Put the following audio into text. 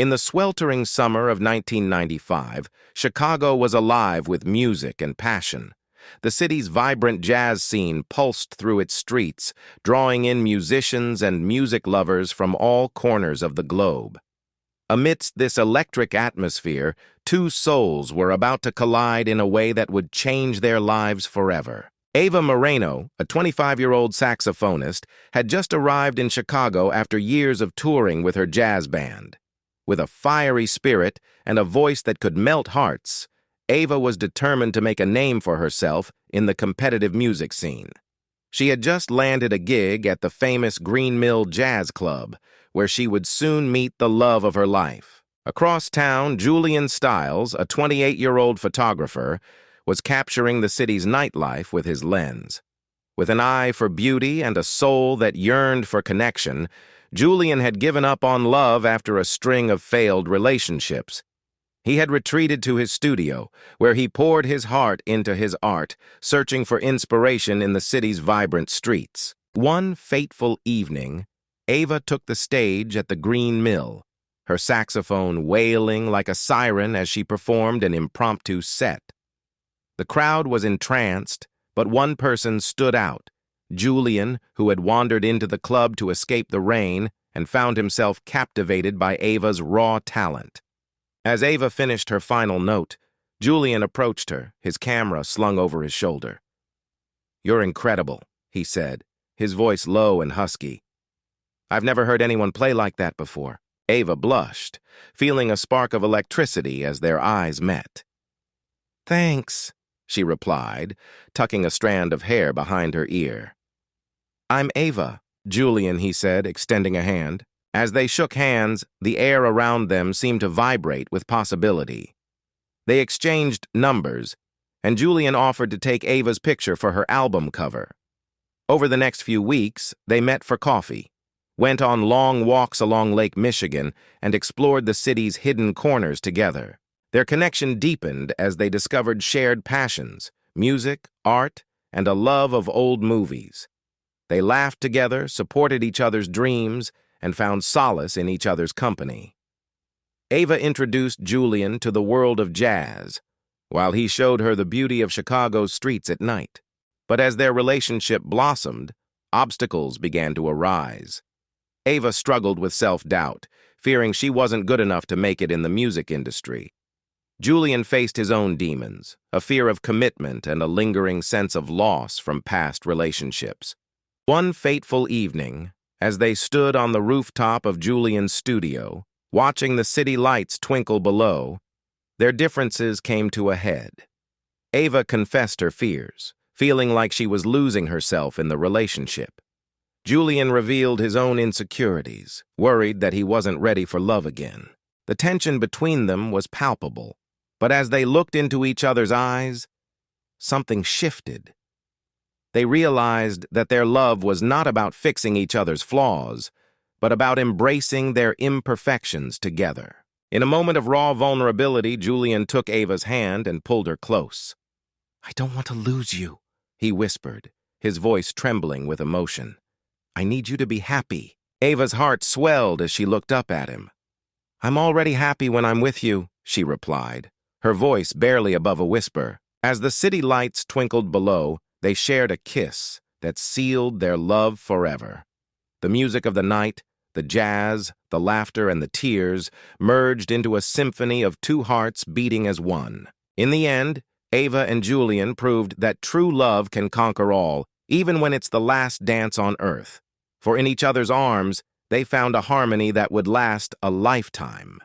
In the sweltering summer of 1995, Chicago was alive with music and passion. The city's vibrant jazz scene pulsed through its streets, drawing in musicians and music lovers from all corners of the globe. Amidst this electric atmosphere, two souls were about to collide in a way that would change their lives forever. Ava Moreno, a 25-year-old saxophonist, had just arrived in Chicago after years of touring with her jazz band. With a fiery spirit and a voice that could melt hearts, Ava was determined to make a name for herself in the competitive music scene. She had just landed a gig at the famous Green Mill Jazz Club, where she would soon meet the love of her life. Across town, Julian Stiles, a 28-year-old photographer, was capturing the city's nightlife with his lens. With an eye for beauty and a soul that yearned for connection, Julian had given up on love after a string of failed relationships. He had retreated to his studio, where he poured his heart into his art, searching for inspiration in the city's vibrant streets. One fateful evening, Ava took the stage at the Green Mill, her saxophone wailing like a siren as she performed an impromptu set. The crowd was entranced, but one person stood out. Julian, who had wandered into the club to escape the rain and found himself captivated by Ava's raw talent. As Ava finished her final note, Julian approached her, his camera slung over his shoulder. "You're incredible," he said, his voice low and husky. "I've never heard anyone play like that before." Ava blushed, feeling a spark of electricity as their eyes met. "Thanks," she replied, tucking a strand of hair behind her ear. "I'm Ava," Julian, he said, extending a hand. As they shook hands, the air around them seemed to vibrate with possibility. They exchanged numbers, and Julian offered to take Ava's picture for her album cover. Over the next few weeks, they met for coffee, went on long walks along Lake Michigan, and explored the city's hidden corners together. Their connection deepened as they discovered shared passions, music, art, and a love of old movies. They laughed together, supported each other's dreams, and found solace in each other's company. Ava introduced Julian to the world of jazz, while he showed her the beauty of Chicago's streets at night. But as their relationship blossomed, obstacles began to arise. Ava struggled with self-doubt, fearing she wasn't good enough to make it in the music industry. Julian faced his own demons, a fear of commitment and a lingering sense of loss from past relationships. One fateful evening, as they stood on the rooftop of Julian's studio, watching the city lights twinkle below, their differences came to a head. Ava confessed her fears, feeling like she was losing herself in the relationship. Julian revealed his own insecurities, worried that he wasn't ready for love again. The tension between them was palpable, but as they looked into each other's eyes, something shifted. They realized that their love was not about fixing each other's flaws, but about embracing their imperfections together. In a moment of raw vulnerability, Julian took Ava's hand and pulled her close. "I don't want to lose you," he whispered, his voice trembling with emotion. "I need you to be happy." Ava's heart swelled as she looked up at him. "I'm already happy when I'm with you," she replied, her voice barely above a whisper. As the city lights twinkled below, they shared a kiss that sealed their love forever. The music of the night, the jazz, the laughter, and the tears merged into a symphony of two hearts beating as one. In the end, Ava and Julian proved that true love can conquer all, even when it's the last dance on earth. For in each other's arms, they found a harmony that would last a lifetime.